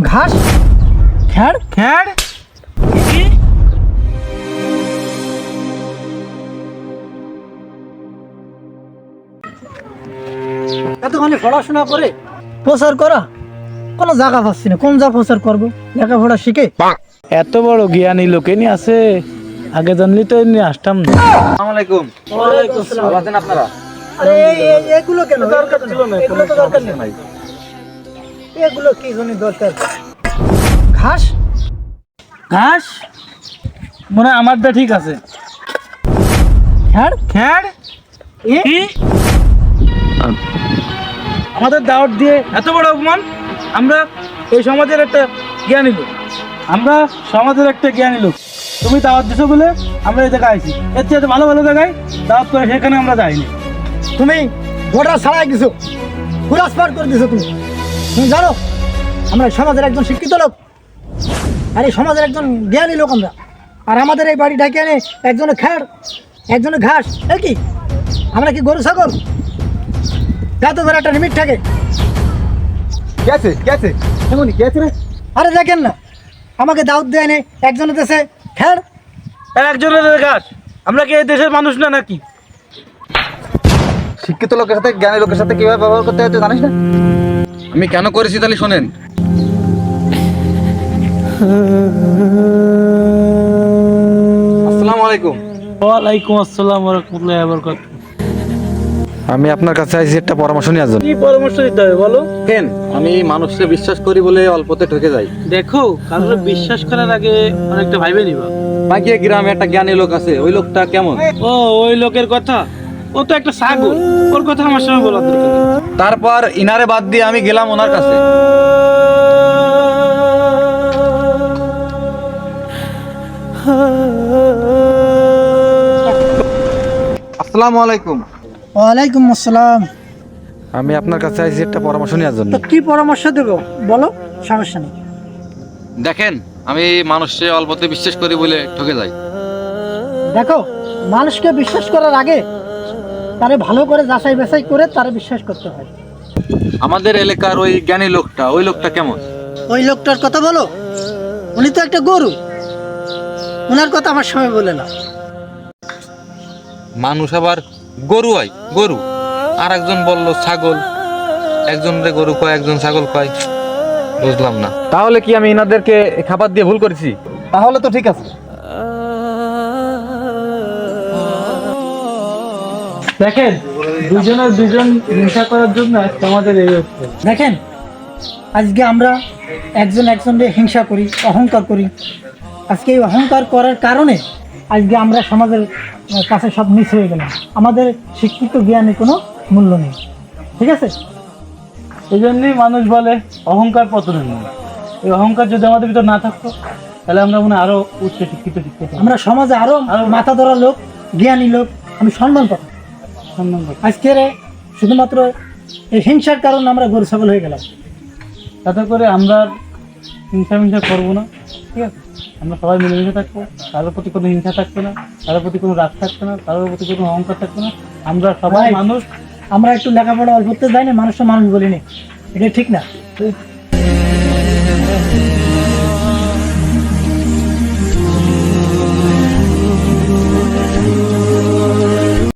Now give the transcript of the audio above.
ঘাস খ্যাড় খ্যাড় এতখানি পড়াশোনা করে প্রচার করা কোনো জায়গা পাচ্ছি না, কোন যা প্রচার করবো? লেখাপড়া শিখে এত বড় জ্ঞানী লোকে নিয়ে আছে, আগে জানলি তো নিয়ে আসতাম না। আসসালামু আলাইকুম। ভালো আছেন আপনারা? আরে এগুলো কেন? দরকার ছিল না, এগুলো তো দরকার নেই। এগুলো কি জন্য দরকার? ঘাস ঘাস মনে হয় আমারটা ঠিক আছে। খ্যাড় খ্যাড় এ কি? আমাদের দাওয়াত দিয়ে এত বড় অপমান! আমরা এই সমাজের একটা জ্ঞানী লোক, আমরা সমাজের একটা জ্ঞানী লোক। তুমি দাওয়াত দিছো বলে আমরা এই জায়গায় আইছি। এর চেয়ে ভালো ভালো জায়গায় দাওয়াত করে সেখানে আমরা যাইনি। তুমি বর্ডার ছাড়াই দিছো, হুরাস পার করে দিছো। তুমি জানো আমরা সমাজের একজন শিক্ষিত লোক, আর এই সমাজের একজন জ্ঞানী লোক আমরা। আর আমাদের এই বাড়ি ঢাকে এনে একজনে খ্যাড়, একজনে ঘাস। এই কি আমরা কি গরু ছাগল? যাতে ধরে একটা লিমিট থাকে। গেছে এমনই গেছে রে। আরে দেখেন না, আমাকে দাওয়াত দেয় এনে একজনের দেশে খ্যাড়। একজনের ঘাস, আমরা কি এই দেশের মানুষ না নাকি? শিক্ষিত লোকের সাথে জ্ঞানী লোকের সাথে কিভাবে ব্যবহার করতে হয় তুই জানিস না? আমি কেন করেছি তাহলে শোনেন। আসসালামু আলাইকুম। ওয়ালাইকুম আসসালাম ওয়া রাহমাতুল্লাহি ওয়া বারাকাতুহু। আমি আপনার কাছে আইছি একটা পরামর্শ নেওয়ার জন্য। কি পরামর্শ দিতে হবে বলো? কেন আমি মানুষকে বিশ্বাস করি বলে অল্পতে ঠকে যাই। দেখো, কারোর বিশ্বাস করার আগে অনেকটা ভাইবে নিবা। বাকি গ্রামে একটা জ্ঞানী লোক আছে, ওই লোকটা কেমন? ও ওই লোকের কথা, ও তো একটা ছাগল, ওর কথা আমার সঙ্গে বলার দরকার নেই। তারপর ইনারে বাদ দিয়ে আমি গেলাম ওনার কাছে। আসসালামু আলাইকুম। ওয়ালাইকুম আসসালাম। আমি আপনার কাছে আইছি একটা পরামর্শ নেওয়ার জন্য। তো কি পরামর্শ দেবো বলো, সমস্যা নেই। দেখেন, আমি মানুষকে অল্পতে বিশ্বাস করি বলে ঠকে যাই। দেখো, মানুষকে বিশ্বাস করার আগে তারে ভালো করে যাচাই বাছাই করে তারে বিশ্বাস করতে হয়। আমাদের এলাকার ওই জ্ঞানী লোকটা, ওই লোকটা কেমন? ওই লোকটার কথা বলো, উনি তো একটা গরু, ওনার কথা আমার সময় বলে না। মানুষ আবার গরু হয়, গরু। আর একজন বলল ছাগল, একজন রে গরু কয়, একজন ছাগল কয়। বুঝলাম না, তাহলে কি আমি ইনাদেরকে খাবার দিয়ে ভুল করেছি? তাহলে তো ঠিক আছে। দেখেন, দুজন হিংসা করার জন্য আজকে আমাদের এই হচ্ছে। দেখেন, আজকে আমরা একজনকে হিংসা করি, অহংকার করি। আজকে এই অহংকার করার কারণে আজকে আমরা সমাজের কাছে সব নিচ হয়ে গেলাম। আমাদের শিক্ষিত জ্ঞানে কোনো মূল্য নেই। ঠিক আছে? এই জন্যই মানুষ বলে অহংকার পতনের মূল। এই অহংকার যদি আমাদের ভিতর না থাকতো, তাহলে আমরা মনে হয় আরো উচ্চ শিক্ষিত হতাম। আমরা সমাজে আরো মাথা ধরা লোক, জ্ঞানী লোক, আমি সম্মান পাবো। সম্মান করতাম। আজকের শুধুমাত্র এই হিংসার কারণে আমরা গরু ছাগল হয়ে গেলাম। তাতে করে আমরা হিংসা করবো না, ঠিক আছে? আমরা সবাই মিলেমিশে থাকবো, কারোর প্রতি কোনো হিংসা থাকবে না, কারোর প্রতি কোনো রাগ থাকবে না, কারোর প্রতি কোনো অহংকার থাকবে না। আমরা সবাই ভাই, মানুষ। আমরা একটু লেখাপড়া অল্পতে যাই না, মানুষটা মানুষ বলিনি, এটা ঠিক না।